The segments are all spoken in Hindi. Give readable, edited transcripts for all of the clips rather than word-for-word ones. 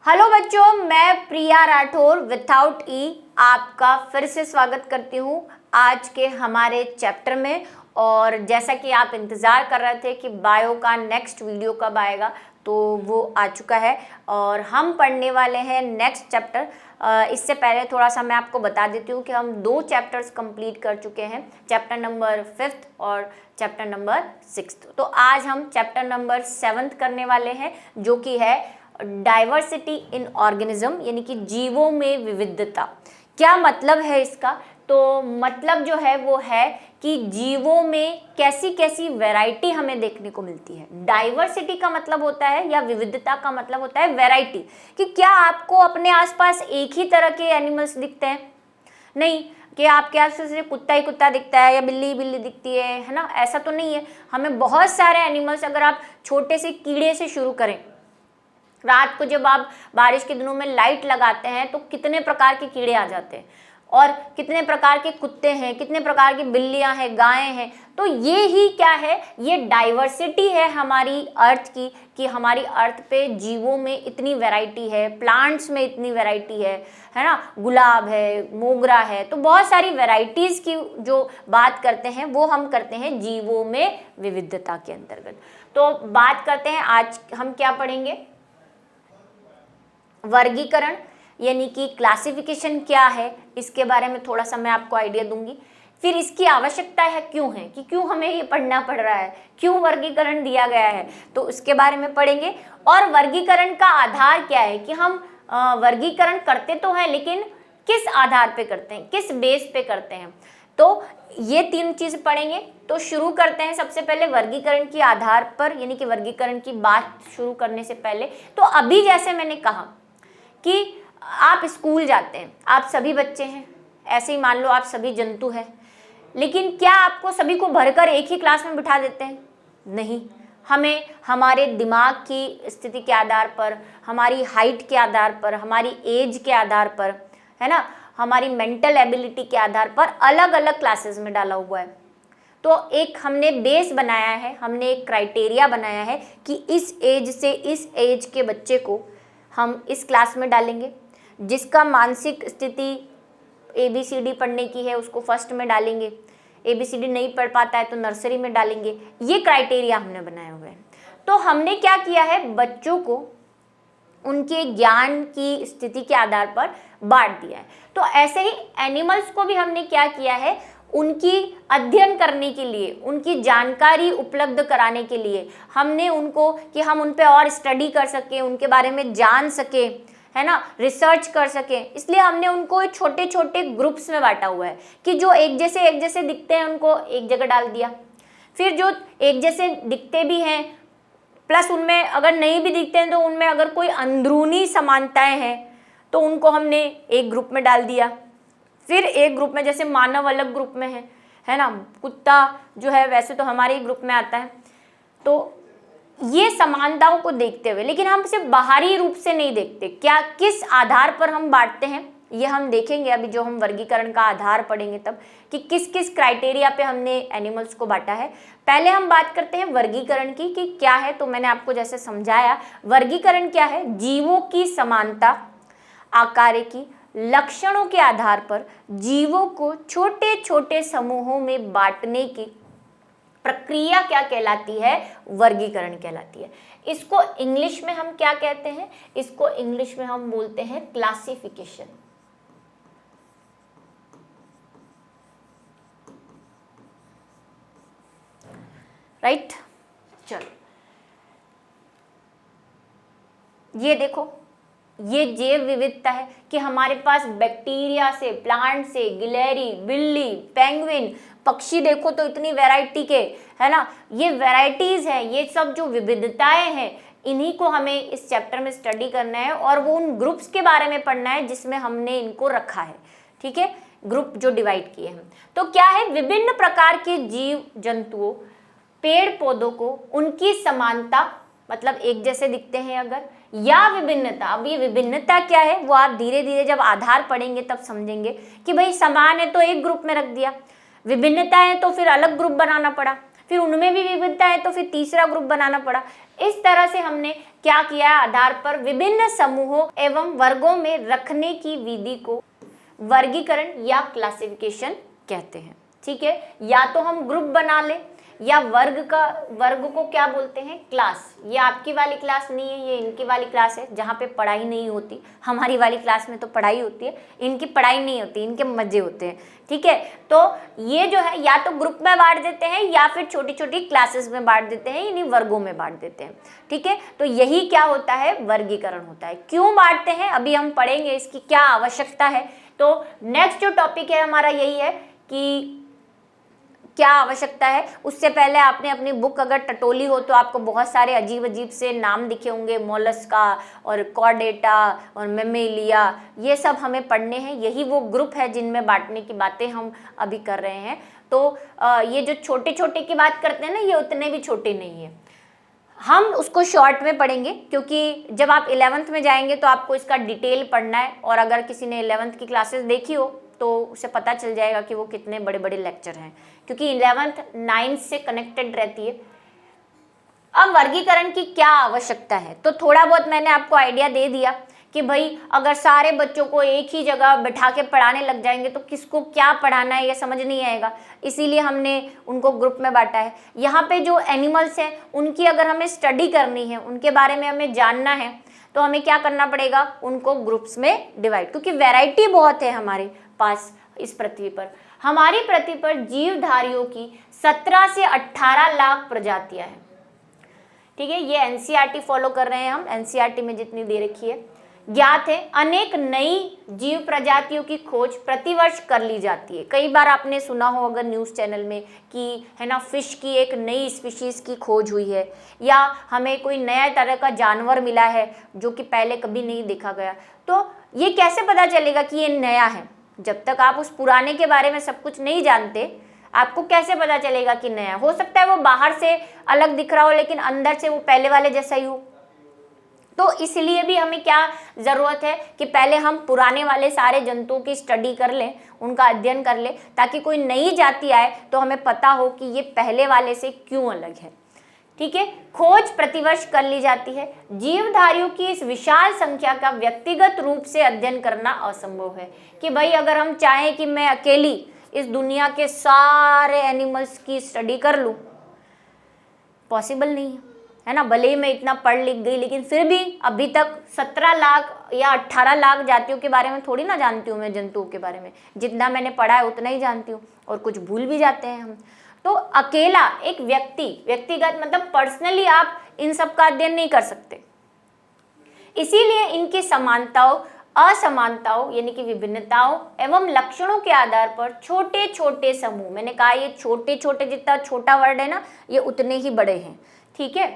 हेलो बच्चों, मैं प्रिया राठौर विथआउट ई आपका फिर से स्वागत करती हूँ आज के हमारे चैप्टर में। और जैसा कि आप इंतज़ार कर रहे थे कि बायो का नेक्स्ट वीडियो कब आएगा, तो वो आ चुका है और हम पढ़ने वाले हैं नेक्स्ट चैप्टर। इससे पहले थोड़ा सा मैं आपको बता देती हूँ कि हम 2 चैप्टर्स कंप्लीट कर चुके हैं, चैप्टर नंबर 5th और चैप्टर नंबर 6th। तो आज हम चैप्टर नंबर 7th करने वाले हैं, जो कि है डाइवर्सिटी इन ऑर्गेनिज्म, यानी कि जीवों में विविधता। क्या मतलब है इसका? तो मतलब जो है वो है कि जीवों में कैसी कैसी वैरायटी हमें देखने को मिलती है। डाइवर्सिटी का मतलब होता है, या विविधता का मतलब होता है वैरायटी, कि क्या आपको अपने आसपास एक ही तरह के एनिमल्स दिखते हैं? नहीं कि आपके आसपास सिर्फ कुत्ता ही कुत्ता दिखता है या बिल्ली ही बिल्ली दिखती है ना, ऐसा तो नहीं है। हमें बहुत सारे एनिमल्स, अगर आप छोटे से कीड़े से शुरू करें, रात को जब आप बारिश के दिनों में लाइट लगाते हैं तो कितने प्रकार के कीड़े आ जाते हैं, और कितने प्रकार के कुत्ते हैं, कितने प्रकार की बिल्लियां हैं, गायें हैं। तो ये ही क्या है, ये डाइवर्सिटी है हमारी अर्थ की, कि हमारी अर्थ पे जीवों में इतनी वैरायटी है, प्लांट्स में इतनी वैरायटी है ना। गुलाब है, मोगरा है, तो बहुत सारी वैरायटीज़ की जो बात करते हैं वो हम करते हैं जीवों में विविधता के अंतर्गत। तो बात करते हैं, आज हम क्या पढ़ेंगे? वर्गीकरण, यानी कि क्लासिफिकेशन क्या है, इसके बारे में थोड़ा सा मैं आपको आइडिया दूंगी। फिर इसकी आवश्यकता है क्यों है, कि क्यों हमें ये पढ़ना पड़ रहा है, क्यों वर्गीकरण दिया गया है, तो उसके बारे में पढ़ेंगे। और वर्गीकरण का आधार क्या है, कि हम वर्गीकरण करते तो हैं, लेकिन किस आधार पे करते हैं, किस बेस पे करते हैं। तो ये 3 चीज पढ़ेंगे। तो शुरू करते हैं सबसे पहले वर्गीकरण के आधार पर, यानी कि वर्गीकरण की बात शुरू करने से पहले, तो अभी जैसे मैंने कहा कि आप स्कूल जाते हैं, आप सभी बच्चे हैं, ऐसे ही मान लो आप सभी जंतु हैं, लेकिन क्या आपको सभी को भरकर एक ही क्लास में बिठा देते हैं? नहीं। हमें हमारे दिमाग की स्थिति के आधार पर, हमारी हाइट के आधार पर, हमारी एज के आधार पर, है ना, हमारी मेंटल एबिलिटी के आधार पर अलग अलग क्लासेस में डाला हुआ है। तो एक हमने बेस बनाया है, हमने एक क्राइटेरिया बनाया है कि इस एज से इस एज के बच्चे को हम इस क्लास में डालेंगे। जिसका मानसिक स्थिति ABCD पढ़ने की है उसको फर्स्ट में डालेंगे, ABCD नहीं पढ़ पाता है तो नर्सरी में डालेंगे। ये क्राइटेरिया हमने बनाए हुए हैं। तो हमने क्या किया है, बच्चों को उनके ज्ञान की स्थिति के आधार पर बांट दिया है। तो ऐसे ही एनिमल्स को भी हमने क्या किया है, उनकी अध्ययन करने के लिए, उनकी जानकारी उपलब्ध कराने के लिए हमने उनको, कि हम उन पे और स्टडी कर सकें, उनके बारे में जान सके, है ना, रिसर्च कर सके, इसलिए हमने उनको छोटे छोटे ग्रुप्स में बांटा हुआ है। कि जो एक जैसे दिखते हैं उनको एक जगह डाल दिया, फिर जो एक जैसे दिखते भी हैं प्लस उनमें अगर नहीं भी दिखते हैं तो उनमें अगर कोई अंदरूनी समानताएं हैं तो उनको हमने एक ग्रुप में डाल दिया। फिर एक ग्रुप में, जैसे मानव अलग ग्रुप में है ना, कुत्ता जो है वैसे तो हमारे ही ग्रुप में आता है। तो ये समानताओं को देखते हुए, लेकिन हम सिर्फ बाहरी रूप से नहीं देखते, क्या किस आधार पर हम बांटते हैं ये हम देखेंगे अभी, जो हम वर्गीकरण का आधार पढ़ेंगे तब, कि किस किस क्राइटेरिया पे हमने एनिमल्स को बांटा है। पहले हम बात करते हैं वर्गीकरण की, कि क्या है। तो मैंने आपको जैसे समझाया, वर्गीकरण क्या है, जीवों की समानता आकार की लक्षणों के आधार पर जीवों को छोटे छोटे समूहों में बांटने की प्रक्रिया क्या कहलाती है, वर्गीकरण कहलाती है। इसको इंग्लिश में हम क्या कहते हैं, इसको इंग्लिश में हम बोलते हैं क्लासिफिकेशन। राइट, चलो ये देखो, ये जैव विविधता है कि हमारे पास बैक्टीरिया से, प्लांट से, गिलहरी, बिल्ली, पेंगुइन, पक्षी देखो तो इतनी वैरायटी के, है ना, ये वैरायटीज हैं। ये सब जो विविधताएं हैं, इन्हीं को हमें इस चैप्टर में स्टडी करना है, और वो उन ग्रुप्स के बारे में पढ़ना है जिसमें हमने इनको रखा है। ठीक है, ग्रुप जो डिवाइड किए हैं। तो क्या है, विभिन्न प्रकार के जीव जंतुओं, पेड़ पौधों को उनकी समानता, मतलब एक जैसे दिखते हैं अगर, या विभिन्नता। अब ये विभिन्नता क्या है वो आप धीरे धीरे जब आधार पढ़ेंगे तब समझेंगे, कि भाई समान है तो एक ग्रुप में रख दिया, विभिन्नता है तो फिर अलग ग्रुप बनाना पड़ा, फिर उनमें भी विविधता है तो फिर तीसरा ग्रुप बनाना पड़ा। इस तरह से हमने क्या किया है, आधार पर विभिन्न समूहों एवं वर्गों में रखने की विधि को वर्गीकरण या क्लासिफिकेशन कहते हैं। ठीक है, या तो हम ग्रुप बना ले या वर्ग को क्या बोलते हैं, क्लास। ये आपकी वाली क्लास नहीं है, ये इनकी वाली क्लास है जहाँ पे पढ़ाई नहीं होती। हमारी वाली क्लास में तो पढ़ाई होती है, इनकी पढ़ाई नहीं होती, इनके मजे होते हैं। ठीक है, तो ये जो है या तो ग्रुप में बांट देते हैं या फिर छोटी छोटी क्लासेस में बांट देते हैं, इन्हीं वर्गों में बांट देते हैं। ठीक है, तो यही क्या होता है, वर्गीकरण होता है। क्यों बांटते हैं अभी हम पढ़ेंगे, इसकी क्या आवश्यकता है। तो नेक्स्ट जो टॉपिक है हमारा यही है कि क्या आवश्यकता है। उससे पहले आपने अपनी बुक अगर टटोली हो तो आपको बहुत सारे अजीब अजीब से नाम दिखे होंगे, मोलस्का और कॉर्डेटा और मेमेलिया, ये सब हमें पढ़ने हैं। यही वो ग्रुप है जिनमें बांटने की बातें हम अभी कर रहे हैं। तो ये जो छोटे छोटे की बात करते हैं ना, ये उतने भी छोटे नहीं है। हम उसको शॉर्ट में पढ़ेंगे क्योंकि जब आप 11th में जाएंगे तो आपको इसका डिटेल पढ़ना है। और अगर किसी ने 11th की क्लासेस देखी हो तो उसे पता चल जाएगा कि वो कितने बड़े बड़े लेक्चर हैं, क्योंकि 11th 9th से कनेक्टेड रहती है। अब वर्गीकरण की क्या आवश्यकता है, तो थोड़ा बहुत मैंने आपको आइडिया दे दिया कि भाई अगर सारे बच्चों को एक ही जगह बैठा के पढ़ाने लग जाएंगे तो किसको क्या पढ़ाना है ये समझ नहीं आएगा, इसीलिए हमने उनको ग्रुप में बांटा है। यहाँ पे जो एनिमल्स हैं उनकी अगर हमें स्टडी करनी है, उनके बारे में हमें जानना है, तो हमें क्या करना पड़ेगा, उनको ग्रुप्स में डिवाइड, क्योंकि वैरायटी बहुत है हमारे पास इस पृथ्वी पर। हमारी पृथ्वी पर जीवधारियों की 17 से 18 लाख प्रजातियां हैं। ठीक है, ये एनसीईआरटी फॉलो कर रहे हैं हम, एनसीईआरटी में जितनी दे रखी है। ज्ञात है अनेक नई जीव प्रजातियों की खोज प्रतिवर्ष कर ली जाती है। कई बार आपने सुना हो अगर न्यूज़ चैनल में कि है ना, फिश की एक नई स्पीशीज की खोज हुई है, या हमें कोई नया तरह का जानवर मिला है जो कि पहले कभी नहीं देखा गया। तो ये कैसे पता चलेगा कि ये नया है, जब तक आप उस पुराने के बारे में सब कुछ नहीं जानते, आपको कैसे पता चलेगा कि नया। हो सकता है वो बाहर से अलग दिख रहा हो लेकिन अंदर से वो पहले वाले जैसा ही हो। तो इसलिए भी हमें क्या ज़रूरत है कि पहले हम पुराने वाले सारे जंतुओं की स्टडी कर लें, उनका अध्ययन कर लें, ताकि कोई नई जाति आए तो हमें पता हो कि ये पहले वाले से क्यों अलग है। ठीक है, खोज प्रतिवर्ष कर ली जाती है। जीवधारियों की इस विशाल संख्या का व्यक्तिगत रूप से अध्ययन करना असंभव है, कि भाई अगर हम चाहें कि मैं अकेली इस दुनिया के सारे एनिमल्स की स्टडी कर लूँ, पॉसिबल नहीं है ना। भले ही मैं इतना पढ़ लिख गई लेकिन फिर भी अभी तक 17 लाख या 18 लाख जातियों के बारे में थोड़ी ना जानती हूँ मैं। जंतुओं के बारे में जितना मैंने पढ़ा है उतना ही जानती हूँ, और कुछ भूल भी जाते हैं हम। तो अकेला एक व्यक्तिगत मतलब पर्सनली आप इन सब का अध्ययन नहीं कर सकते। इसीलिए इनकी समानताओं, असमानताओं यानी कि विभिन्नताओं एवं लक्षणों के आधार पर छोटे छोटे समूह, मैंने कहा ये छोटे छोटे, जितना छोटा वर्ड है ना ये उतने ही बड़े हैं। ठीक है,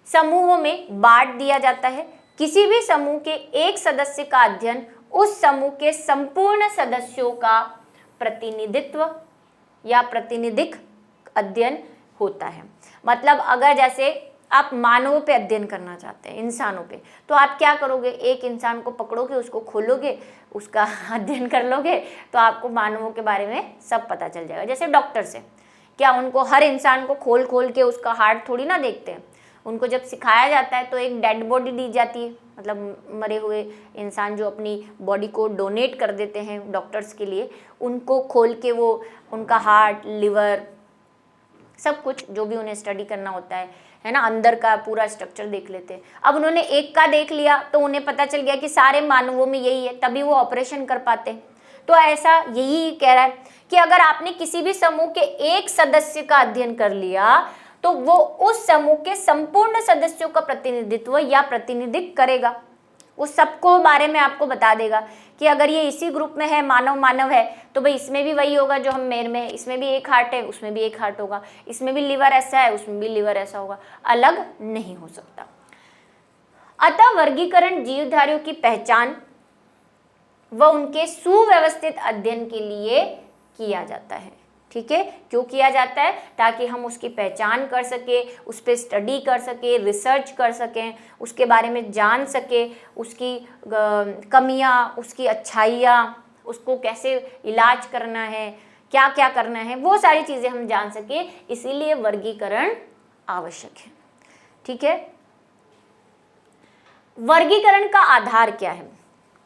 समूहों में बांट दिया जाता है। किसी भी समूह के एक सदस्य का अध्ययन उस समूह के संपूर्ण सदस्यों का प्रतिनिधित्व या प्रातिनिधिक अध्ययन होता है। मतलब अगर जैसे आप मानवों पे अध्ययन करना चाहते हैं, इंसानों पे, तो आप क्या करोगे, एक इंसान को पकड़ोगे, उसको खोलोगे, उसका अध्ययन कर लोगे, तो आपको मानवों के बारे में सब पता चल जाएगा। जैसे डॉक्टर्स हैं, क्या उनको हर इंसान को खोल खोल के उसका हार्ट थोड़ी ना देखते हैं। उनको जब सिखाया जाता है तो एक डेड बॉडी दी जाती है, मतलब मरे हुए इंसान जो अपनी बॉडी को डोनेट कर देते हैं डॉक्टर्स के लिए, उनको खोल के वो उनका हार्ट, लिवर, सब कुछ जो भी उन्हें स्टडी करना होता है ना, अंदर का पूरा स्ट्रक्चर देख लेते हैं। अब उन्होंने एक का देख लिया तो उन्हें पता चल गया कि सारे मानवों में यही है, तभी वो ऑपरेशन कर पाते हैं। तो ऐसा यही कह रहा है कि अगर आपने किसी भी समूह के एक सदस्य का अध्ययन कर लिया तो वो उस समूह के संपूर्ण सदस्यों का प्रतिनिधित्व या प्रतिनिधित्व करेगा। वो सबको बारे में आपको बता देगा कि अगर ये इसी ग्रुप में है, मानव है, तो भाई इसमें भी वही होगा जो हम मेर में है, इसमें भी एक हार्ट है, उसमें भी एक हार्ट होगा, इसमें भी लिवर ऐसा है, उसमें भी लिवर ऐसा होगा, अलग नहीं हो सकता। अतः वर्गीकरण जीवधारियों की पहचान व उनके सुव्यवस्थित अध्ययन के लिए किया जाता है। ठीक है, क्यों किया जाता है, ताकि हम उसकी पहचान कर सके, उस पर स्टडी कर सके, रिसर्च कर सकें, उसके बारे में जान सके, उसकी कमियां, उसकी अच्छाइयाँ, उसको कैसे इलाज करना है, क्या क्या करना है, वो सारी चीज़ें हम जान सके। इसीलिए वर्गीकरण आवश्यक है। ठीक है, वर्गीकरण का आधार क्या है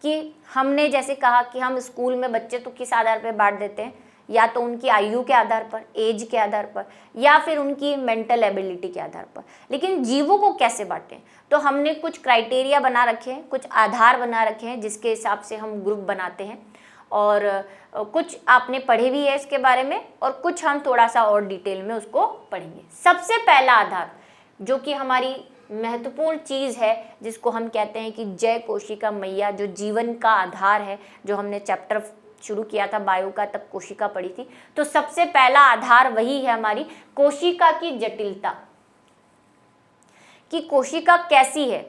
कि हमने जैसे कहा कि हम स्कूल में बच्चे तो किस आधार पर बांट देते हैं, या तो उनकी आयु के आधार पर, एज के आधार पर, या फिर उनकी मेंटल एबिलिटी के आधार पर। लेकिन जीवों को कैसे बांटें, तो हमने कुछ क्राइटेरिया बना रखे हैं, कुछ आधार बना रखे हैं जिसके हिसाब से हम ग्रुप बनाते हैं, और कुछ आपने पढ़े भी है इसके बारे में, और कुछ हम थोड़ा सा और डिटेल में उसको पढ़ेंगे। सबसे पहला आधार जो कि हमारी महत्वपूर्ण चीज़ है, जिसको हम कहते हैं कि जय कोशिका मैया, जो जीवन का आधार है, जो हमने चैप्टर शुरू किया था बायो का, तब कोशिका पढ़ी थी। तो सबसे पहला आधार वही है हमारी कोशिका की जटिलता, कि कोशिका कैसी है,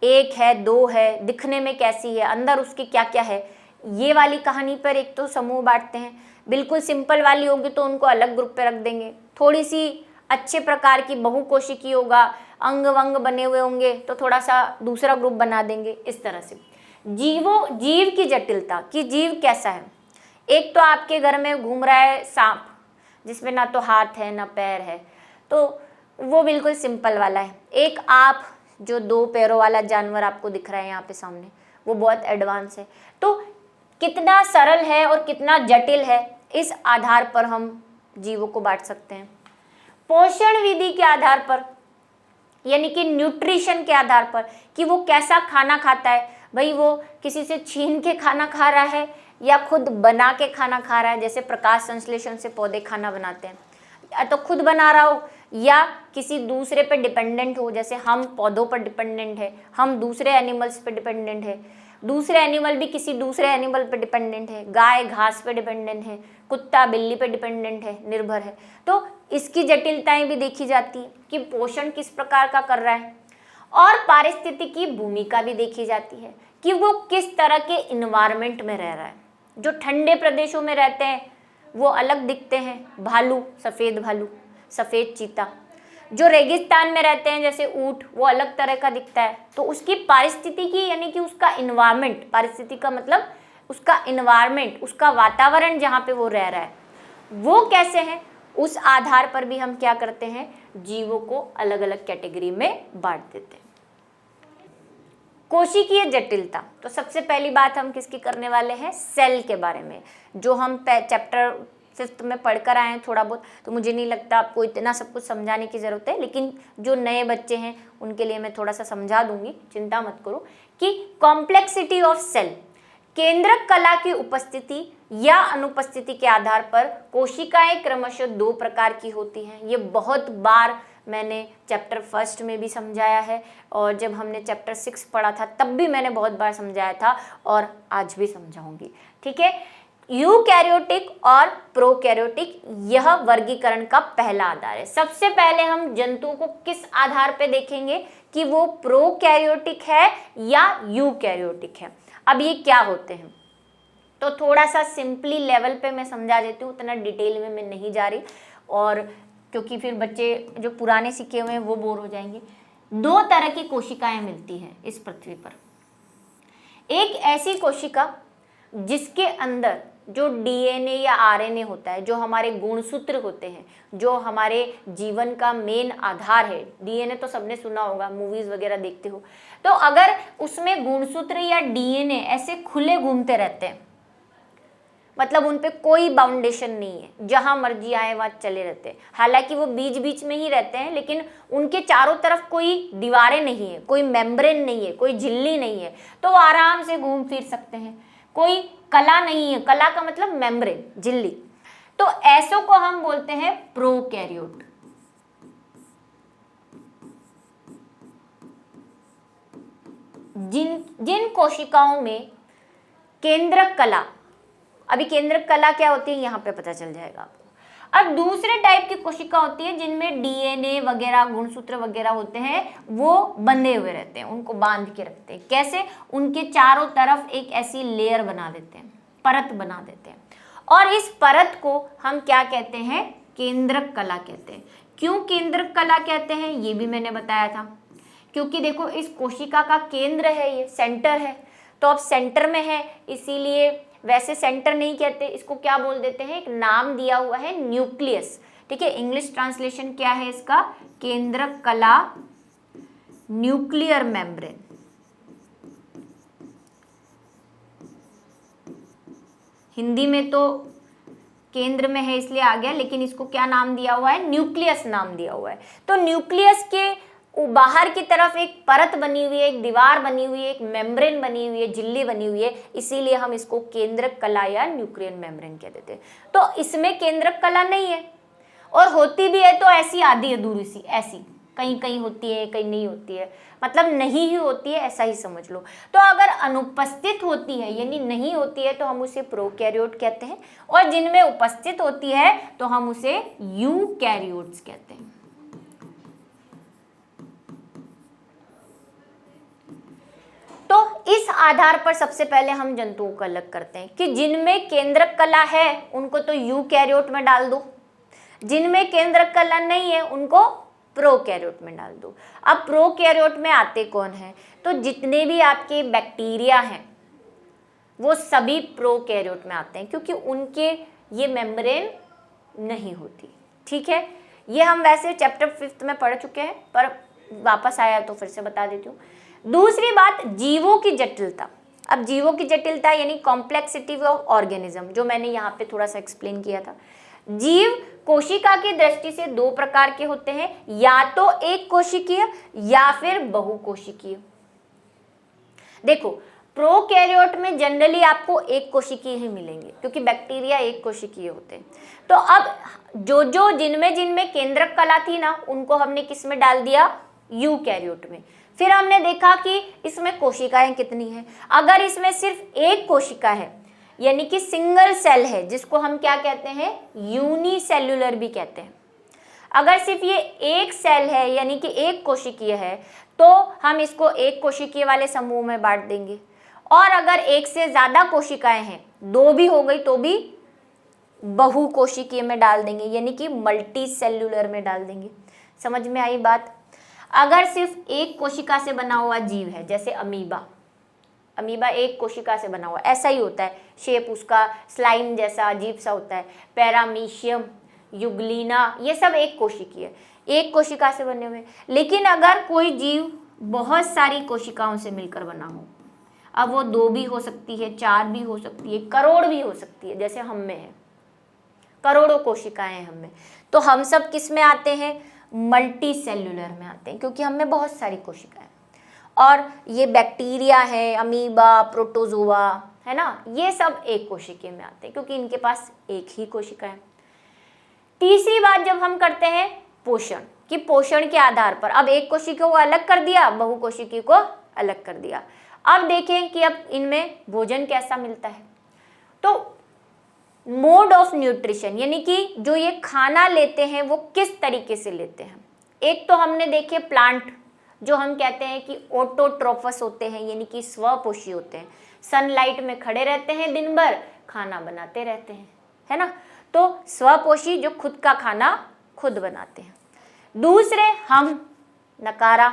एक है, दो है, दिखने में कैसी है, अंदर उसके क्या क्या है। ये वाली कहानी पर एक तो समूह बांटते हैं, बिल्कुल सिंपल वाली होगी तो उनको अलग ग्रुप पे रख देंगे, थोड़ी सी अच्छे प्रकार की बहुकोशिकी होगा, अंग वंग बने हुए होंगे तो थोड़ा सा दूसरा ग्रुप बना देंगे। इस तरह से जीव की जटिलता, कि जीव कैसा है। एक तो आपके घर में घूम रहा है सांप, जिसमें ना तो हाथ है ना पैर है, तो वो बिल्कुल सिंपल वाला है। एक आप जो 2 पैरों वाला जानवर आपको दिख रहा है यहाँ पे सामने, वो बहुत एडवांस है। तो कितना सरल है और कितना जटिल है, इस आधार पर हम जीवों को बांट सकते हैं। पोषण विधि के आधार पर, यानी कि न्यूट्रिशन के आधार पर, कि वो कैसा खाना खाता है। भाई वो किसी से छीन के खाना खा रहा है या खुद बना के खाना खा रहा है, जैसे प्रकाश संश्लेषण से पौधे खाना बनाते हैं, या तो खुद बना रहा हो या किसी दूसरे पे डिपेंडेंट हो, जैसे हम पौधों पर डिपेंडेंट है, हम दूसरे एनिमल्स पे डिपेंडेंट है, दूसरे एनिमल भी किसी दूसरे एनिमल पे डिपेंडेंट है, गाय घास पे डिपेंडेंट है, कुत्ता बिल्ली पे डिपेंडेंट है, निर्भर है। तो इसकी जटिलताएं भी देखी जाती है कि पोषण किस प्रकार का कर रहा है, और पारिस्थितिकी भूमिका भी देखी जाती है कि वो किस तरह के इन्वायरमेंट में रह रहा है। जो ठंडे प्रदेशों में रहते हैं वो अलग दिखते हैं, भालू, सफ़ेद चीता। जो रेगिस्तान में रहते हैं जैसे ऊंट, वो अलग तरह का दिखता है। तो उसकी पारिस्थितिकी यानी कि उसका इन्वायरमेंट, पारिस्थितिकी का मतलब उसका इन्वायरमेंट, उसका वातावरण जहाँ पे वो रह रहा है वो कैसे है, उस आधार पर भी हम क्या करते हैं, जीवों को अलग अलग कैटेगरी में बांट देते हैं। कोशिकीय जटिलता, तो सबसे पहली बात हम किसकी करने वाले हैं, सेल के बारे में, जो हम चैप्टर 5th में पढ़कर आए हैं थोड़ा बहुत। तो मुझे नहीं लगता आपको इतना सब कुछ समझाने की ज़रूरत है, लेकिन जो नए बच्चे हैं उनके लिए मैं थोड़ा सा समझा दूंगी, चिंता मत करो। कि कॉम्प्लेक्सिटी ऑफ सेल, केंद्रक कला की उपस्थिति या अनुपस्थिति के आधार पर कोशिकाएं क्रमशः 2 प्रकार की होती हैं। ये बहुत बार मैंने चैप्टर 1 में भी समझाया है, और जब हमने चैप्टर 6 पढ़ा था तब भी मैंने बहुत बार समझाया था, और आज भी समझाऊंगी। ठीक है, यूकैरियोटिक और प्रोकैरियोटिक, यह वर्गीकरण का पहला आधार है। सबसे पहले हम जंतुओं को किस आधार पे देखेंगे कि वो प्रोकैरियोटिक है या यूकैरियोटिक है। अब ये क्या होते हैं, तो थोड़ा सा सिंपली लेवल पे मैं समझा देती हूँ, उतना डिटेल में मैं नहीं जा रही, और क्योंकि फिर बच्चे जो पुराने सीखे हुए हैं वो बोर हो जाएंगे। 2 तरह की कोशिकाएं मिलती हैं इस पृथ्वी पर। एक ऐसी कोशिका जिसके अंदर जो डीएनए या आरएनए होता है, जो हमारे गुणसूत्र होते हैं, जो हमारे जीवन का मेन आधार है। डीएनए तो सबने सुना होगा, मूवीज वगैरह देखते हो। तो अगर उसमें गुणसूत्र या डीएनए ऐसे खुले घूमते रहते हैं, मतलब उन पे कोई बाउंडेशन नहीं है, जहां मर्जी आए वहां चले रहते हैं। हालांकि वो बीच बीच में ही रहते हैं, लेकिन उनके चारों तरफ कोई दीवारें नहीं है, कोई मेम्ब्रेन नहीं है, कोई झिल्ली नहीं है, तो वो आराम से घूम फिर सकते हैं। कोई कला नहीं है, कला का मतलब मेम्ब्रेन, झिल्ली। तो ऐसों को हम बोलते हैं प्रोकैरियोट। जिन कोशिकाओं में केंद्रक कला, अभी केंद्रक कला क्या होती है यहाँ पे पता चल जाएगा आपको। अब दूसरे टाइप की कोशिका होती है जिनमें डीएनए वगैरह, गुणसूत्र वगैरह होते हैं, वो बंधे हुए रहते हैं, उनको बांध के रखते हैं। कैसे, उनके चारों तरफ एक ऐसी लेयर बना देते हैं, परत बना देते हैं, और इस परत को हम क्या कहते हैं, केंद्रक कला कहते हैं। क्यों केंद्रक कला कहते हैं ये भी मैंने बताया था, क्योंकि देखो इस कोशिका का केंद्र है, ये सेंटर है, तो अब सेंटर में है, इसीलिए वैसे सेंटर नहीं कहते, इसको क्या बोल देते हैं, एक नाम दिया हुआ है न्यूक्लियस। ठीक है, इंग्लिश ट्रांसलेशन क्या है इसका, केंद्रक कला, न्यूक्लियर मेम्ब्रेन। हिंदी में तो केंद्र में है इसलिए आ गया, लेकिन इसको क्या नाम दिया हुआ है, न्यूक्लियस नाम दिया हुआ है। तो न्यूक्लियस के बाहर की तरफ एक परत बनी हुई है, एक दीवार बनी हुई है, एक मेम्ब्रेन बनी हुई है, झिल्ली बनी हुई है, इसीलिए हम इसको केंद्रक कला या न्यूक्लियर मेम्ब्रेन कह देते हैं। तो इसमें केंद्रक कला नहीं है, और होती भी है तो ऐसी आधी अधूरी सी, ऐसी कहीं कहीं होती है कहीं नहीं होती है, मतलब नहीं ही होती है, ऐसा ही समझ लो। तो अगर अनुपस्थित होती है यानी नहीं होती है तो हम उसे प्रोकैरियोट कहते हैं, और जिनमें उपस्थित होती है तो हम उसे यूकैरियोट्स कहते हैं। तो इस आधार पर सबसे पहले हम जंतुओं को अलग करते हैं कि जिनमें केंद्रक कला है उनको तो यूकैरियोट में डाल दो, जिनमें केंद्रक कला नहीं है उनको प्रोकैरियोट में डाल दो। अब प्रोकैरियोट में आते कौन हैं, तो जितने भी आपके बैक्टीरिया हैं वो सभी प्रोकैरियोट में आते हैं, क्योंकि उनके ये मेम्ब्रेन नहीं होती। ठीक है, ये हम वैसे चैप्टर 5 में पढ़ चुके हैं, पर वापस आया तो फिर से बता देती हूँ। दूसरी बात, जीवों की जटिलता। अब जीवों की जटिलता यानी कॉम्प्लेक्सिटी ऑफ ऑर्गेनिज्म, जो मैंने यहाँ पे थोड़ा सा एक्सप्लेन किया था। जीव कोशिका की दृष्टि से दो प्रकार के होते हैं, या तो एक कोशिकीय या फिर बहुकोशिकीय। देखो, प्रोकैरियोट में जनरली आपको एक कोशिकीय ही मिलेंगे, क्योंकि बैक्टीरिया एक कोशिकीय होते हैं। तो अब जो जिनमें केंद्रक कला थी ना, उनको हमने किस में डाल दिया, यूकैरियोट में। फिर हमने देखा कि इसमें कोशिकाएं कितनी हैं। अगर इसमें सिर्फ एक कोशिका है यानी कि सिंगल सेल है, जिसको हम क्या कहते हैं, यूनिसेल्युलर भी कहते हैं। अगर सिर्फ ये एक सेल है यानी कि एक कोशिकीय है तो हम इसको एक कोशिकीय वाले समूह में बांट देंगे, और अगर एक से ज्यादा कोशिकाएं हैं, दो भी हो गई तो भी बहुकोशिकीय में डाल देंगे यानी कि मल्टी सेल्युलर में डाल देंगे। समझ में आई बात। अगर सिर्फ एक कोशिका से बना हुआ जीव है, जैसे अमीबा, अमीबा एक कोशिका से बना हुआ, ऐसा ही होता है, शेप उसका स्लाइम जैसा अजीब सा होता है। पैरामीशियम, युग्लिना, ये सब एक कोशिकीय, एक कोशिका से बने हुए। लेकिन अगर कोई जीव बहुत सारी कोशिकाओं से मिलकर बना हो, अब वो 2 भी हो सकती है, 4 भी हो सकती है, करोड़ भी हो सकती है, जैसे हम में है, करोड़ों कोशिकाएं हैं हम में, तो हम सब किस में आते हैं, मल्टी सेल्युलर में आते हैं, क्योंकि हम में बहुत सारी कोशिकाएं। और ये बैक्टीरिया है, अमीबा, प्रोटोजोआ है ना, ये सब एक कोशिकीय में आते हैं, क्योंकि इनके पास एक ही कोशिका है। तीसरी बात जब हम करते हैं पोषण, कि पोषण के आधार पर अब एक कोशिका को अलग कर दिया, बहुकोशिकीय को अलग कर दिया। अब देखें कि अब इनमें भोजन कैसा मिलता है। तो मोड ऑफ न्यूट्रिशन यानी कि जो ये खाना लेते हैं वो किस तरीके से लेते हैं। एक तो हमने देखे प्लांट, जो हम कहते हैं कि ऑटोट्रोफस होते हैं यानी कि स्वपोषी होते हैं, सनलाइट में खड़े रहते हैं दिन भर, खाना बनाते रहते हैं, है ना। तो स्वपोषी जो खुद का खाना खुद बनाते हैं। दूसरे हम नकारा,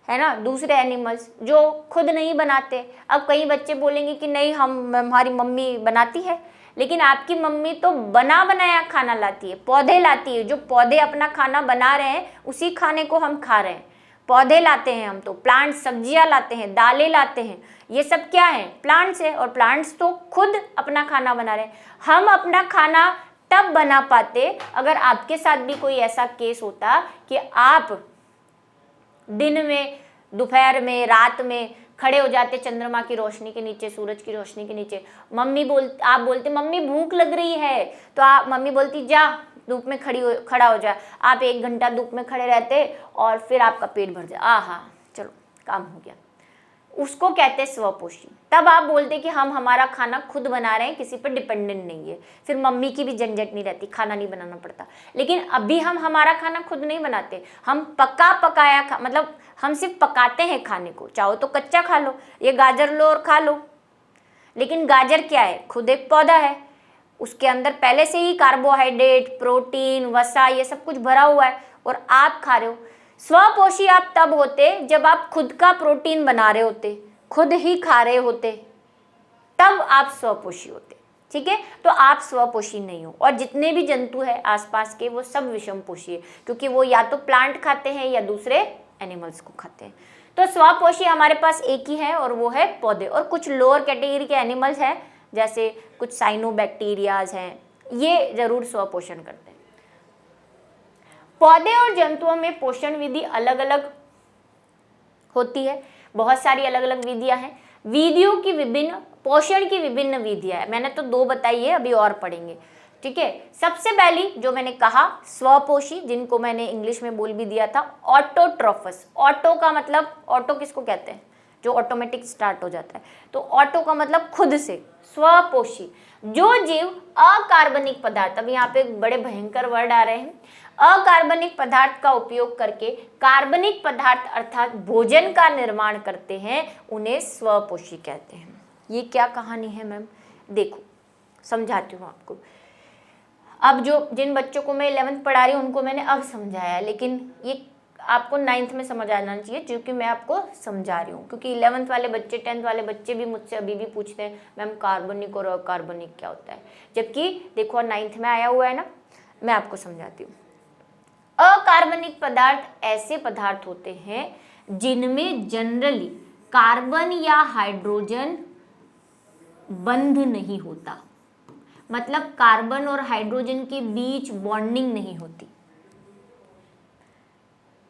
है ना, दूसरे एनिमल्स जो खुद नहीं बनाते। अब कई बच्चे बोलेंगे कि नहीं, हमारी मम्मी बनाती है, लेकिन आपकी मम्मी तो बना बनाया खाना लाती है, पौधे लाती है, जो पौधे अपना खाना बना रहे हैं उसी खाने को हम खा रहे हैं। पौधे लाते हैं हम तो, प्लांट, सब्जियां लाते हैं, दालें लाते हैं, ये सब क्या है, प्लांट्स है, और प्लांट्स तो खुद अपना खाना बना रहे हैं। हम अपना खाना तब बना पाते अगर आपके साथ भी कोई ऐसा केस होता कि आप दिन में, दोपहर में, रात में खड़े हो जाते चंद्रमा की रोशनी के नीचे, सूरज की रोशनी के नीचे। आप बोलते मम्मी भूख लग रही है, तो मम्मी बोलती जा धूप में खड़ा हो जा। आप 1 घंटा धूप में खड़े रहते और फिर आपका पेट भर जाए, आहा चलो काम हो गया। उसको कहते हैं स्वपोषी। तब आप बोलते कि हम हमारा खाना खुद बना रहे हैं, किसी पर डिपेंडेंट नहीं है, फिर मम्मी की भी झंझट नहीं रहती, खाना नहीं बनाना पड़ता। लेकिन अभी हम हमारा खाना खुद नहीं बनाते, हम पकाया मतलब हम सिर्फ पकाते हैं खाने को। चाहो तो कच्चा खा लो, ये गाजर लो और खा लो, लेकिन गाजर क्या है, खुद एक पौधा है, उसके अंदर पहले से ही कार्बोहाइड्रेट, प्रोटीन, वसा, ये सब कुछ भरा हुआ है, और आप खा रहे हो। स्वपोषी आप तब होते जब आप खुद का प्रोटीन बना रहे होते, खुद ही खा रहे होते, तब आप स्वपोषी होते। ठीक है, तो आप स्वपोषी नहीं हो। और जितने भी जंतु हैं आसपास के वो सब विषमपोषी है, क्योंकि वो या तो प्लांट खाते हैं या दूसरे एनिमल्स को खाते हैं। तो स्वपोषी हमारे पास एक ही है और वो है पौधे। और कुछ लोअर कैटेगरी के एनिमल्स हैं जैसे कुछ साइनोबैक्टीरियाज हैं, ये जरूर स्वपोषण करते हैं। पौधे और जंतुओं में पोषण विधि अलग अलग होती है, बहुत सारी अलग अलग विधियां हैं। विधियों की विभिन्न, पोषण की विभिन्न विधियां है, मैंने तो 2 बताई है, अभी और पढ़ेंगे, ठीक है। सबसे पहली जो मैंने कहा स्वपोषी, जिनको मैंने इंग्लिश में बोल भी दिया था ऑटोट्रोफस। ऑटो का मतलब, ऑटो किसको कहते हैं, जो ऑटोमेटिक स्टार्ट हो जाता है, तो ऑटो का मतलब खुद से, स्वपोषी जो जीव अकार्बनिक पदार्थ, अब यहाँ पे बड़े भयंकर वर्ड आ रहे हैं, अकार्बनिक पदार्थ का उपयोग करके कार्बनिक पदार्थ अर्थात भोजन का निर्माण करते हैं, उन्हें स्वपोषी कहते हैं। ये क्या कहानी है मैम, देखो समझाती हूँ आपको। अब जो जिन बच्चों को मैं 11th पढ़ा रही हूँ उनको मैंने अब समझाया, लेकिन ये आपको 9th में समझ आना चाहिए, क्योंकि मैं आपको समझा रही हूँ। क्योंकि 11th वाले बच्चे, 10th वाले बच्चे भी मुझसे अभी भी पूछते हैं मैम कार्बनिक और अकार्बनिक क्या होता है, जबकि देखो 9th में आया हुआ है ना, मैं आपको समझाती हूँ। अकार्बनिक पदार्थ ऐसे पदार्थ होते हैं जिनमें जनरली कार्बन या हाइड्रोजन बंध नहीं होता, मतलब कार्बन और हाइड्रोजन के बीच बॉन्डिंग नहीं होती।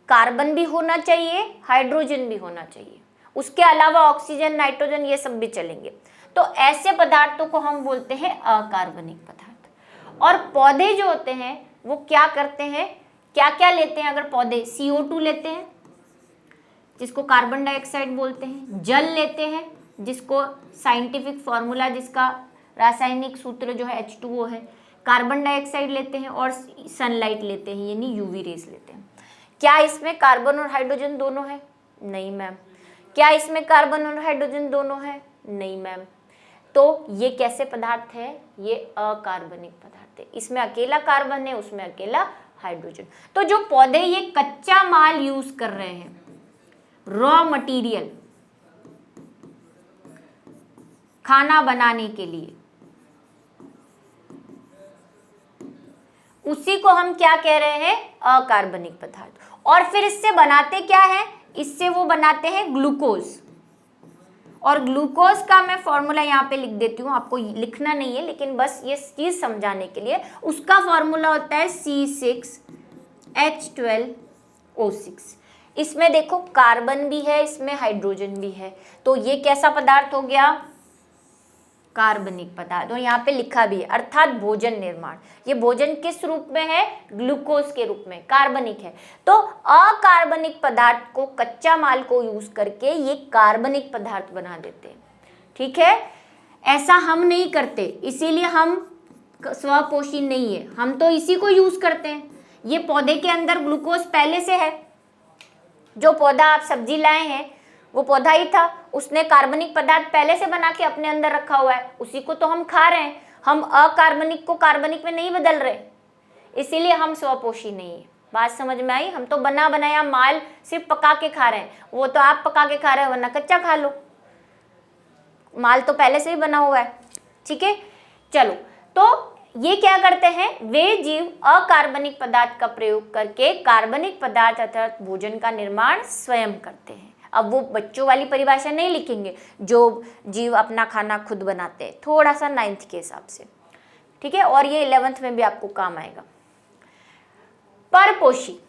कार्बन भी होना चाहिए, हाइड्रोजन भी होना चाहिए, उसके अलावा ऑक्सीजन, नाइट्रोजन ये सब भी चलेंगे। तो ऐसे पदार्थों को हम बोलते हैं अकार्बनिक पदार्थ। और पौधे जो होते हैं वो क्या करते हैं, क्या क्या लेते हैं, अगर पौधे CO2 लेते हैं जिसको कार्बन डाइऑक्साइड बोलते हैं, जल लेते हैं जिसको साइंटिफिक फॉर्मूला, जिसका रासायनिक सूत्र जो है H2O है, कार्बन डाइऑक्साइड लेते हैं और सनलाइट लेते हैं यानी UV रेस लेते हैं। क्या इसमें कार्बन और हाइड्रोजन दोनों है? नहीं मैम। क्या इसमें कार्बन और हाइड्रोजन दोनों है? नहीं मैम। तो ये कैसे पदार्थ है, ये अकार्बनिक पदार्थ है, इसमें अकेला कार्बन है, उसमें अकेला हाइड्रोजन। तो जो पौधे ये कच्चा माल यूज कर रहे हैं, रॉ मटेरियल खाना बनाने के लिए, उसी को हम क्या कह रहे हैं, अकार्बनिक पदार्थ। और फिर इससे बनाते क्या है, इससे वो बनाते हैं ग्लूकोज। और ग्लूकोज का मैं फॉर्मूला यहाँ पे लिख देती हूँ, आपको लिखना नहीं है लेकिन बस ये चीज समझाने के लिए। उसका फॉर्मूला होता है C6H12O6। इसमें देखो कार्बन भी है, इसमें हाइड्रोजन भी है, तो ये कैसा पदार्थ हो गया, कार्बनिक पदार्थ। और यहाँ पे लिखा भी है अर्थात भोजन निर्माण। ये भोजन किस रूप में है, ग्लूकोज के रूप में, कार्बनिक है। तो अकार्बनिक पदार्थ को, कच्चा माल को यूज करके ये कार्बनिक पदार्थ बना देते हैं, ठीक है। ऐसा हम नहीं करते, इसीलिए हम स्वपोषी नहीं है, हम तो इसी को यूज करते हैं। ये पौधे के अंदर ग्लूकोज पहले से है, जो पौधा आप सब्जी लाए हैं वो पौधा ही था, उसने कार्बनिक पदार्थ पहले से बना के अपने अंदर रखा हुआ है, उसी को तो हम खा रहे हैं। हम अकार्बनिक को कार्बनिक में नहीं बदल रहे, इसीलिए हम स्वपोषी नहीं है। बात समझ में आई? हम तो बना बनाया माल सिर्फ पका के खा रहे हैं, वो तो आप पका के खा रहे हो, वरना कच्चा खा लो, माल तो पहले से ही बना हुआ है, ठीक है। चलो, तो ये क्या करते हैं, वे जीव अकार्बनिक पदार्थ का प्रयोग करके कार्बनिक पदार्थ अर्थात भोजन का निर्माण स्वयं करते हैं। अब वो बच्चों वाली परिभाषा नहीं लिखेंगे, जो जीव अपना खाना खुद बनाते हैं, थोड़ा सा 9th के हिसाब से, ठीक है। और ये 11th में भी आपको काम आएगा। परपोषी,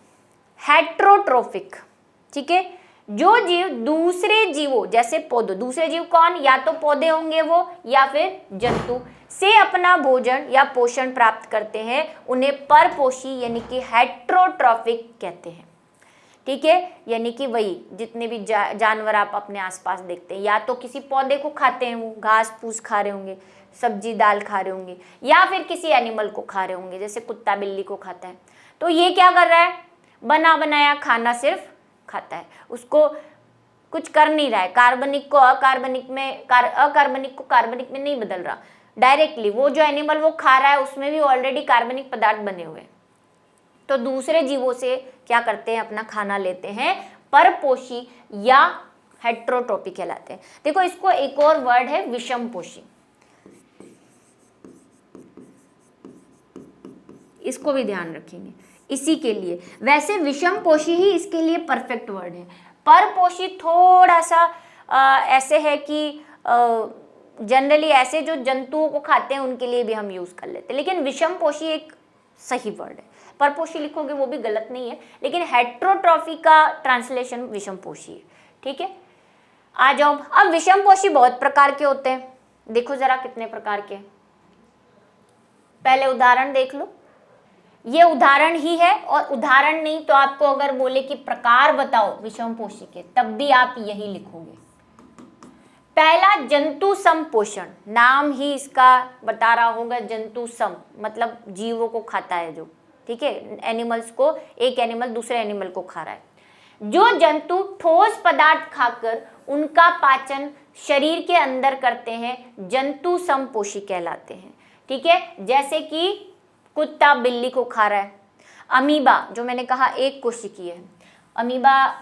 हेट्रोट्रोफिक, ठीक है, जो जीव दूसरे जीवों जैसे पौधों, दूसरे जीव कौन, या तो पौधे होंगे वो या फिर जंतु, से अपना भोजन या पोषण प्राप्त करते हैं, उन्हें परपोषी यानी कि हेट्रोट्रोफिक कहते हैं, ठीक है। यानी कि वही जितने भी जानवर आप अपने आसपास देखते हैं, या तो किसी पौधे को खाते हैं, वो घास फूस खा रहे होंगे, सब्जी दाल खा रहे होंगे, या फिर किसी एनिमल को खा रहे होंगे, जैसे कुत्ता बिल्ली को खाता है। तो ये क्या कर रहा है, बना बनाया खाना सिर्फ खाता है, उसको कुछ कर नहीं रहा है, कार्बनिक को अकार्बनिक में, अकार्बनिक को कार्बनिक में नहीं बदल रहा डायरेक्टली। वो जो एनिमल वो खा रहा है उसमें भी ऑलरेडी कार्बनिक पदार्थ बने हुए हैं। तो दूसरे जीवों से क्या करते हैं, अपना खाना लेते हैं, परपोषी या हेट्रोट्रोफिक कहलाते हैं। देखो इसको एक और वर्ड है विषमपोषी, इसको भी ध्यान रखेंगे इसी के लिए। वैसे विषमपोषी ही इसके लिए परफेक्ट वर्ड है। परपोषी थोड़ा सा ऐसे है कि जनरली ऐसे जो जंतुओं को खाते हैं उनके लिए भी हम यूज कर लेते हैं, लेकिन विषमपोषी एक सही वर्ड है। परपोषी लिखोगे वो भी गलत नहीं है, लेकिन हेट्रोट्रॉफी का ट्रांसलेशन विषमपोषी है। ठीक है, आ जाओ। अब विषमपोषी बहुत प्रकार के होते हैं, देखो जरा कितने प्रकार के। पहले उदाहरण देख लो, ये उदाहरण ही है, और उदाहरण नहीं तो आपको अगर बोले कि प्रकार बताओ विषमपोषी के, तब भी आप यही लिखोगे। पहला जंतु सम पोषण, नाम ही इसका बता रहा होगा, जंतु सम मतलब जीवों को खाता है जो, ठीक है, एनिमल्स को, एक एनिमल दूसरे एनिमल को खा रहा है। जो जंतु ठोस पदार्थ खाकर उनका पाचन शरीर के अंदर करते हैं जंतु समपोषी कहलाते हैं। ठीक है, जैसे कि कुत्ता बिल्ली को खा रहा है। अमीबा जो मैंने कहा एक कोशिकीय है, अमीबा,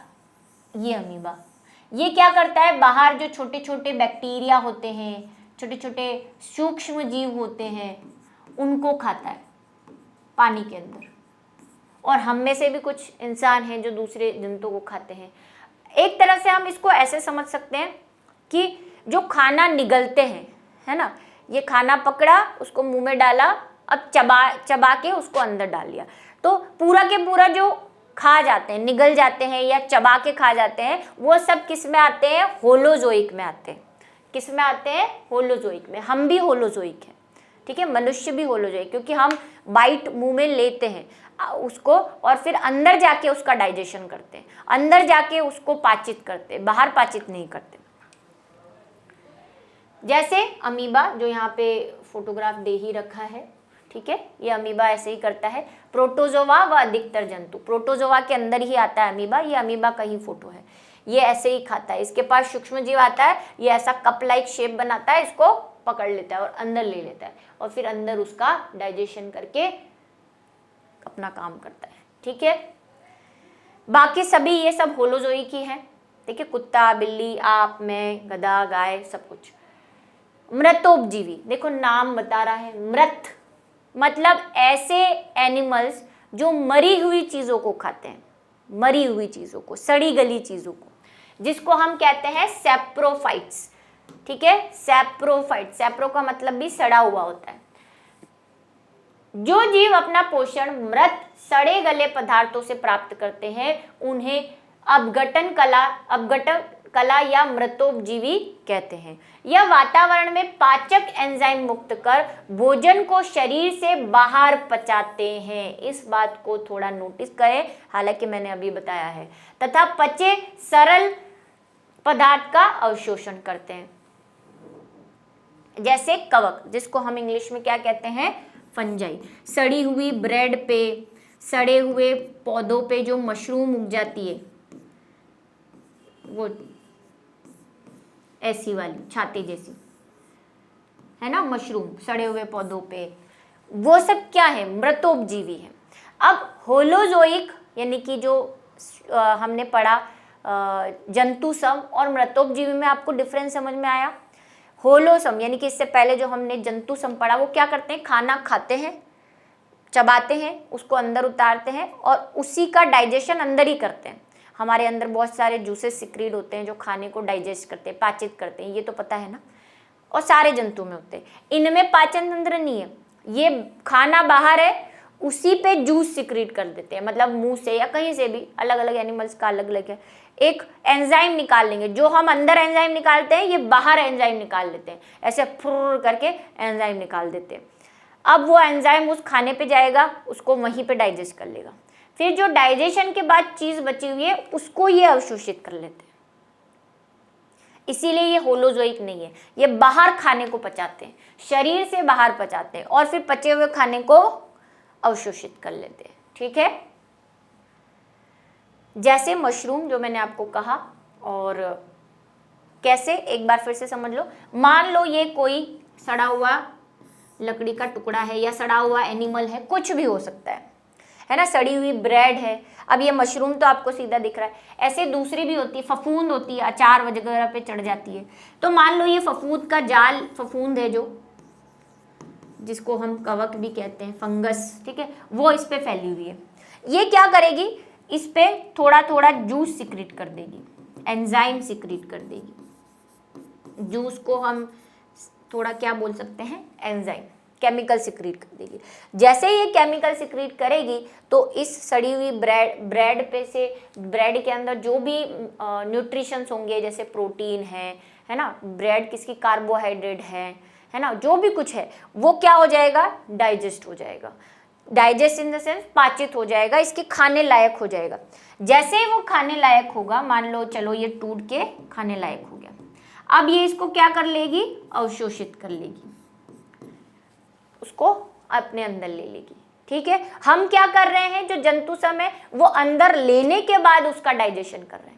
ये क्या करता है, बाहर जो छोटे छोटे बैक्टीरिया होते हैं, छोटे छोटे सूक्ष्म जीव होते हैं, उनको खाता है पानी के अंदर। और हम में से भी कुछ इंसान हैं जो दूसरे जंतुओं को खाते हैं। एक तरह से हम इसको ऐसे समझ सकते हैं कि जो खाना निगलते हैं, है ना, ये खाना पकड़ा, उसको मुंह में डाला, अब चबा के उसको अंदर डाल लिया, तो पूरा के पूरा जो खा जाते हैं, निगल जाते हैं या चबा के खा जाते हैं, वो सब किस में आते हैं, होलोजोइक में आते हैं। किस में आते हैं, होलोजोइक में। हम भी होलोजोइक हैं, ठीक है, मनुष्य भी होलोजोइक, क्योंकि हम बाइट मुंह में लेते हैं उसको और फिर अंदर जाके उसका डाइजेशन करते हैं, अंदर जाके उसको पाचित करते हैं, बाहर पाचित नहीं करते। जैसे अमीबा जो यहाँ पे फोटोग्राफ दे ही रखा है, ठीक है, ये अमीबा ऐसे ही करता है। प्रोटोजोआ व अधिकतर जंतु, प्रोटोजोआ के अंदर ही आता है अमीबा, ये अमीबा का ही फोटो है, ये ऐसे ही खाता है। इसके पास सूक्ष्म जीव आता है, ये ऐसा कप लाइक शेप बनाता है, इसको पकड़ लेता है और अंदर ले लेता है, और फिर अंदर उसका डाइजेशन करके अपना काम करता है। ठीक है, बाकी सभी ये सब होलोजोइक ही है। ठीक है, कुत्ता, बिल्ली, आप, मैं, गधा, गाय, सब कुछ। मृतोपजीवी, देखो नाम बता रहा है, मृत मतलब ऐसे एनिमल्स जो मरी हुई चीजों को खाते हैं, मरी हुई चीजों को, सड़ी गली चीजों को, जिसको हम कहते हैं सैप्रोफाइट्स। ठीक है, सैप्रोफाइट, सैप्रो का मतलब भी सड़ा हुआ होता है। जो जीव अपना पोषण मृत सड़े गले पदार्थों से प्राप्त करते हैं उन्हें अपघटन कला या मृतोपजीवी कहते हैं। यह वातावरण में पाचक एंजाइम मुक्त कर भोजन को शरीर से बाहर पचाते हैं। इस बात को थोड़ा नोटिस करें, हालांकि मैंने अभी बताया है। तथा पचे सरल पदार्थ का अवशोषण करते हैं, जैसे कवक, जिसको हम इंग्लिश में क्या कहते हैं, फंजाई। सड़ी हुई ब्रेड पे, सड़े हुए पौधों पे जो मशरूम उग जाती है, वो ऐसी वाली छाती जैसी, है ना, मशरूम सड़े हुए पौधों पे, वो सब क्या है, मृतोपजीवी है। अब होलोजोइक यानी कि जो हमने पढ़ा जंतु सम और मृतोपजीवी में आपको डिफरेंस समझ में आया। होलोसम यानी कि इससे पहले जो हमने जंतु सम पढ़ा, वो क्या करते हैं, खाना खाते हैं, चबाते हैं, उसको अंदर उतारते हैं और उसी का डाइजेशन अंदर ही करते हैं। हमारे अंदर बहुत सारे जूसेस सिक्रीट होते हैं जो खाने को डाइजेस्ट करते हैं, पाचित करते हैं, ये तो पता है ना, और सारे जंतु में होते हैं। इनमें पाचन तंत्र नहीं है, ये खाना बाहर है, उसी पे जूस सिक्रीट कर देते हैं, मतलब मुंह से या कहीं से भी, अलग अलग एनिमल्स का अलग अलग है। एक एंजाइम निकाल लेंगे, जो हम अंदर एंजाइम निकालते हैं ये बाहर एंजाइम निकाल लेते हैं, ऐसे फुर करके एंजाइम निकाल देते हैं। अब वो एंजाइम उस खाने पे जाएगा, उसको वहीं पे डाइजेस्ट कर लेगा, फिर जो डाइजेशन के बाद चीज बची हुई है उसको ये अवशोषित कर लेते हैं। इसीलिए ये होलोजोइक नहीं है, ये बाहर खाने को पचाते हैं, शरीर से बाहर पचाते हैं और फिर पचे हुए खाने को अवशोषित कर लेते हैं। ठीक है, जैसे मशरूम जो मैंने आपको कहा, और कैसे, एक बार फिर से समझ लो। मान लो ये कोई सड़ा हुआ लकड़ी का टुकड़ा है या सड़ा हुआ एनिमल है, कुछ भी हो सकता है ना, सड़ी हुई ब्रेड है। अब ये मशरूम तो आपको सीधा दिख रहा है, ऐसे दूसरी भी होती है, फफूंद होती है, अचार वगैरह पे चढ़ जाती है। तो मान लो ये फफूंद का जाल, फफूंद है जो, जिसको हम कवक भी कहते हैं, फंगस, ठीक है, वो इस पे फैली हुई है। ये क्या करेगी, इस पे थोड़ा थोड़ा जूस सिक्रीट कर देगी, एंजाइम सिक्रीट कर देगी। जूस को हम थोड़ा क्या बोल सकते हैं, एंजाइम केमिकल सिक्रीट कर देगी। जैसे ये केमिकल सिक्रीट करेगी तो इस सड़ी हुई ब्रेड पे से, ब्रेड के अंदर जो भी न्यूट्रिशंस होंगे, जैसे प्रोटीन है ना, ब्रेड किसकी कार्बोहाइड्रेट है ना, जो भी कुछ है वो क्या हो जाएगा, डाइजेस्ट हो जाएगा। डाइजेस्ट इन द सेंस पाचित हो जाएगा, इसके खाने लायक हो जाएगा। जैसे ही वो खाने लायक होगा, मान लो चलो ये टूट के खाने लायक हो गया, अब ये इसको क्या कर लेगी, अवशोषित कर लेगी, उसको अपने अंदर ले लेगी। ठीक है, हम क्या कर रहे हैं, जो जंतु सम है वो अंदर लेने के बाद उसका डाइजेशन कर रहे हैं।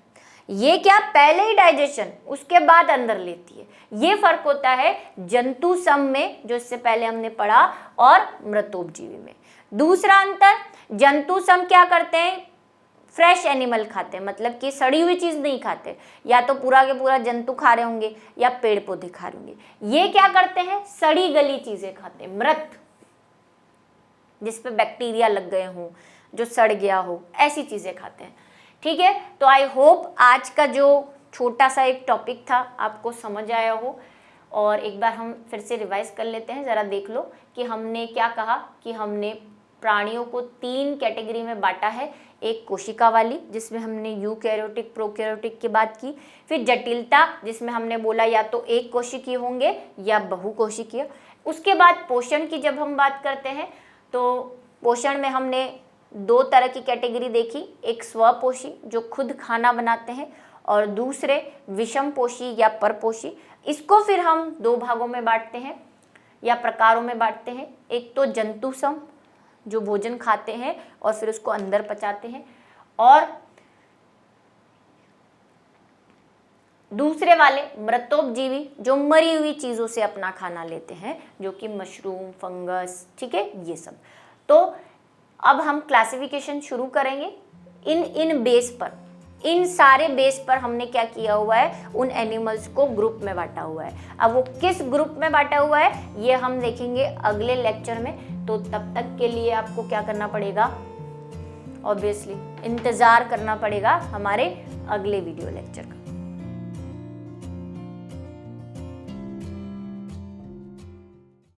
ये क्या, पहले ही डाइजेशन उसके बाद अंदर लेती है। ये फर्क होता है जंतु सम में, जो इससे पहले हमने पढ़ा, और मृतोपजीवी में। दूसरा अंतर, जंतु सम क्या करते हैं, फ्रेश एनिमल खाते हैं, मतलब कि सड़ी हुई चीज नहीं खाते, या तो पूरा के पूरा जंतु खा रहे होंगे या पेड़ पौधे खा रहे होंगे। ये क्या करते हैं, सड़ी गली चीजें खाते हैं, मृत, जिसपे बैक्टीरिया लग गए हों, जो सड़ गया हो, ऐसी चीजें खाते हैं। ठीक है, तो आई होप आज का जो छोटा सा एक टॉपिक था आपको समझ आया हो। और एक बार हम फिर से रिवाइज कर लेते हैं, ज़रा देख लो कि हमने क्या कहा, कि हमने प्राणियों को 3 कैटेगरी में बांटा है। एक कोशिका वाली, जिसमें हमने यूकैरियोटिक प्रोकैरियोटिक की बात की। फिर जटिलता, जिसमें हमने बोला या तो एक कोशिकीय होंगे या बहुकोशिकीय। उसके बाद पोषण की जब हम बात करते हैं, तो पोषण में हमने 2 तरह की कैटेगरी देखी, एक स्वपोषी जो खुद खाना बनाते हैं, और दूसरे विषमपोषी या परपोषी। इसको फिर हम 2 भागों में बांटते हैं या प्रकारों में बांटते हैं। एक तो जंतु सम, जो भोजन खाते हैं और फिर उसको अंदर पचाते हैं, और दूसरे वाले मृतोपजीवी, जो मरी हुई चीज़ों से अपना खाना लेते हैं, जो कि मशरूम, फंगस, ठीक है, ये सब। तो अब हम क्लासिफिकेशन शुरू करेंगे इन बेस पर। इन सारे बेस पर हमने क्या किया हुआ है, उन एनिमल्स को ग्रुप में बांटा हुआ है। अब वो किस ग्रुप में बांटा हुआ है ये हम देखेंगे अगले लेक्चर में। तो तब तक के लिए आपको क्या करना पड़ेगा, ऑब्वियसली इंतज़ार करना पड़ेगा हमारे अगले वीडियो लेक्चर का।